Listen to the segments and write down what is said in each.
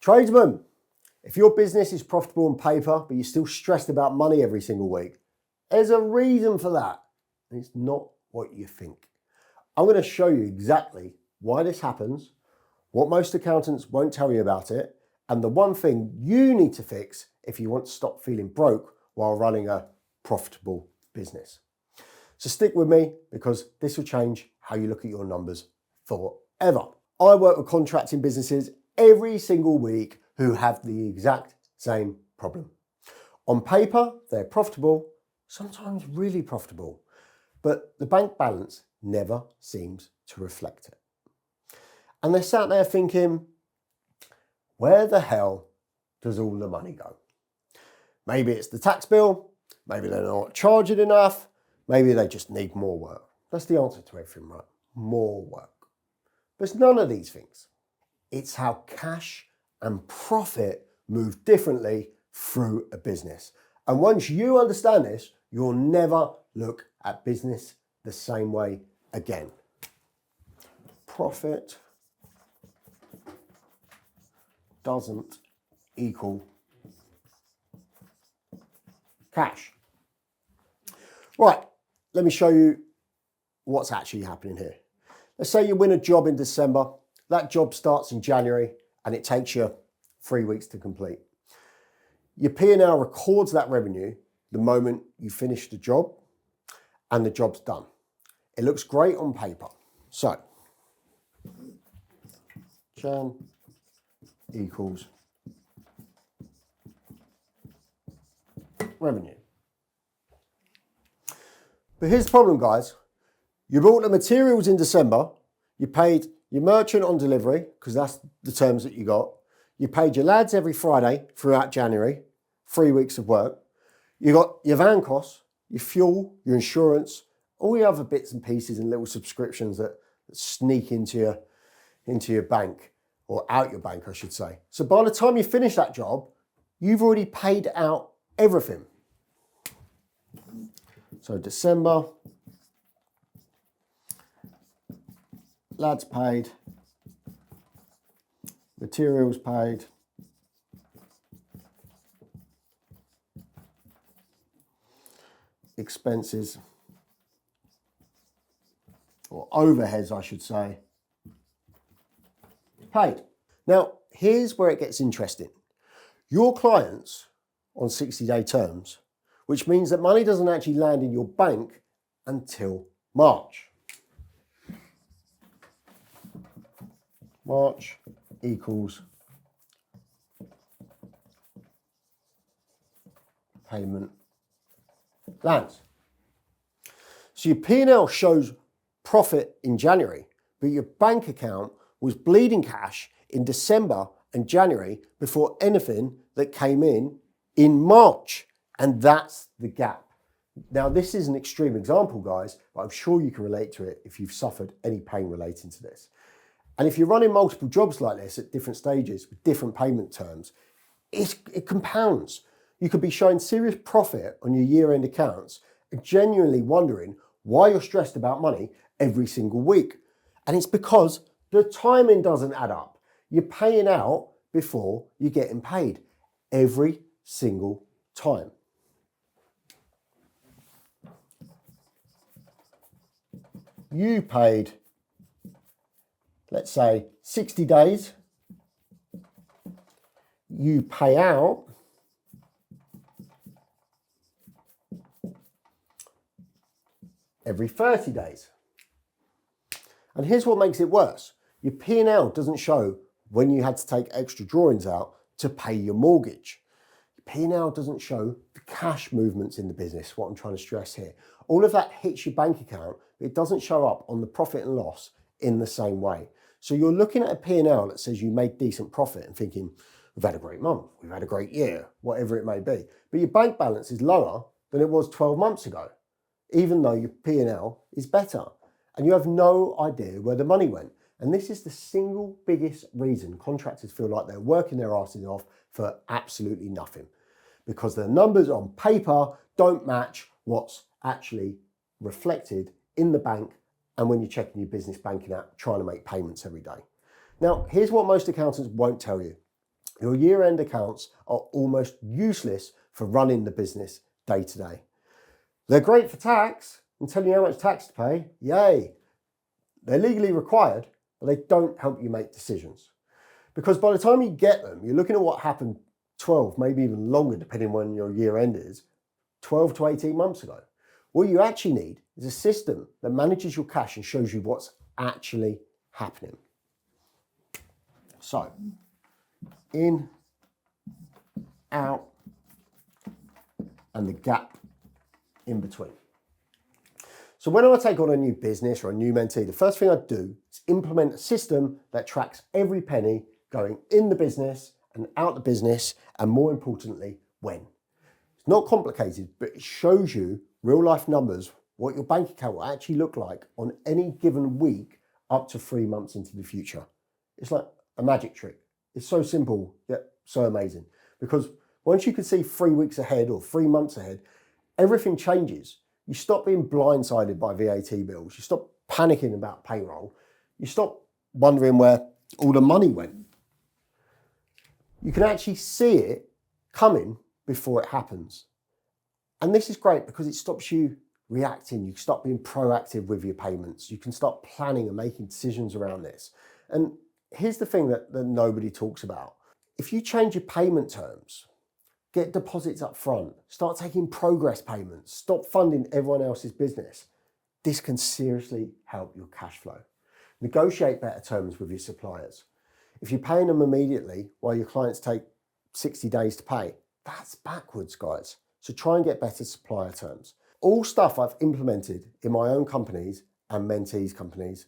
Tradesman, if your business is profitable on paper, but you're still stressed about money every single week, there's a reason for that. And it's not what you think. I'm going to show you exactly why this happens, what most accountants won't tell you about it, and the one thing you need to fix if you want to stop feeling broke while running a profitable business. So stick with me because this will change how you look at your numbers forever. I work with contracting businesses every single week who have the exact same problem. On paper, they're profitable, sometimes really profitable, but the bank balance never seems to reflect it. And they're sat there thinking, where the hell does all the money go? Maybe it's the tax bill, maybe they're not charging enough, maybe they just need more work. That's the answer to everything, right? More work. But it's none of these things. It's how cash and profit move differently through a business. And once you understand this, you'll never look at business the same way again. Profit doesn't equal cash. Right, let me show you what's actually happening here. Let's say you win a job in December, that job starts in January and it takes you 3 weeks to complete. Your P&L records that revenue the moment you finish the job and the job's done. It looks great on paper. So, Jan equals revenue. But here's the problem, guys. You bought the materials in December, you paid your merchant on delivery, because that's the terms that you got. You paid your lads every Friday throughout January, 3 weeks of work. You got your van costs, your fuel, your insurance, all the other bits and pieces and little subscriptions that sneak into your bank, or out your bank, I should say. So by the time you finish that job, you've already paid out everything. So December, lads paid, materials paid, expenses, or overheads, I should say, paid. Now, here's where it gets interesting. Your clients on 60-day terms, which means that money doesn't actually land in your bank until March. March equals payment lands. So your P&L shows profit in January, but your bank account was bleeding cash in December and January before anything that came in March. And that's the gap. Now, this is an extreme example, guys, but I'm sure you can relate to it if you've suffered any pain relating to this. And if you're running multiple jobs like this at different stages with different payment terms, it compounds. You could be showing serious profit on your year-end accounts and genuinely wondering why you're stressed about money every single week. And it's because the timing doesn't add up. You're paying out before you're getting paid every single time. You paid, let's say, 60 days. You pay out every 30 days. And here's what makes it worse. Your P&L doesn't show when you had to take extra drawings out to pay your mortgage. Your P&L doesn't show the cash movements in the business, what I'm trying to stress here. All of that hits your bank account, but it doesn't show up on the profit and loss in the same way. So you're looking at a P&L that says you made decent profit and thinking, we've had a great month, we've had a great year, whatever it may be. But your bank balance is lower than it was 12 months ago, even though your P&L is better. And you have no idea where the money went. And this is the single biggest reason contractors feel like they're working their asses off for absolutely nothing. Because the numbers on paper don't match what's actually reflected in the bank and when you're checking your business banking app, trying to make payments every day. Now, here's what most accountants won't tell you. Your year-end accounts are almost useless for running the business day to day. They're great for tax and telling you how much tax to pay, yay. They're legally required, but they don't help you make decisions. Because by the time you get them, you're looking at what happened 12, maybe even longer, depending when your year end is, 12 to 18 months ago. What you actually need is a system that manages your cash and shows you what's actually happening. So, in, out, and the gap in between. So when I take on a new business or a new mentee, the first thing I do is implement a system that tracks every penny going in the business and out the business, and more importantly, when. It's not complicated, but it shows you real life numbers, what your bank account will actually look like on any given week up to 3 months into the future. It's like a magic trick. It's so simple, yet so amazing. Because once you can see 3 weeks ahead or 3 months ahead, everything changes. You stop being blindsided by VAT bills. You stop panicking about payroll. You stop wondering where all the money went. You can actually see it coming before it happens. And this is great because it stops you reacting. You can stop being proactive with your payments. You can start planning and making decisions around this. And here's the thing that nobody talks about. If you change your payment terms, get deposits up front, start taking progress payments, stop funding everyone else's business, this can seriously help your cash flow. Negotiate better terms with your suppliers. If you're paying them immediately while your clients take 60 days to pay, that's backwards, guys. So try and get better supplier terms. All stuff I've implemented in my own companies and mentees' companies,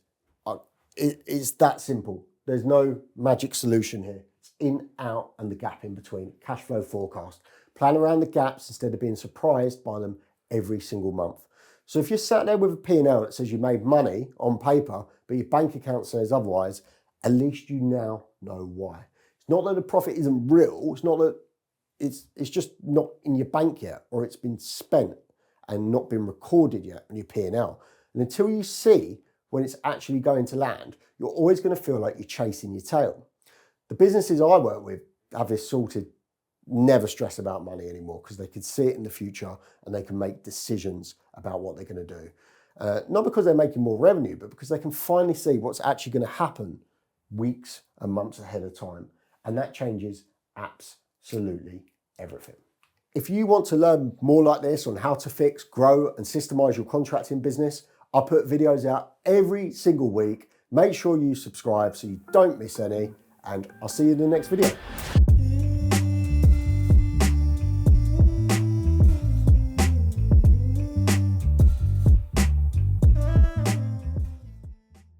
it's that simple. There's no magic solution here. It's in, out, and the gap in between. Cash flow forecast. Plan around the gaps instead of being surprised by them every single month. So if you're sat there with a P&L that says you made money on paper, but your bank account says otherwise, at least you now know why. It's not that the profit isn't real. It's not that it's just not in your bank yet, or it's been spent and not been recorded yet on your P&L. And until you see when it's actually going to land, you're always going to feel like you're chasing your tail. The businesses I work with have this sorted, never stress about money anymore because they can see it in the future and they can make decisions about what they're going to do. Not because they're making more revenue, but because they can finally see what's actually going to happen weeks and months ahead of time. And that changes absolutely everything. If you want to learn more like this on how to fix, grow, and systemize your contracting business, I put videos out every single week. Make sure you subscribe so you don't miss any, and I'll see you in the next video.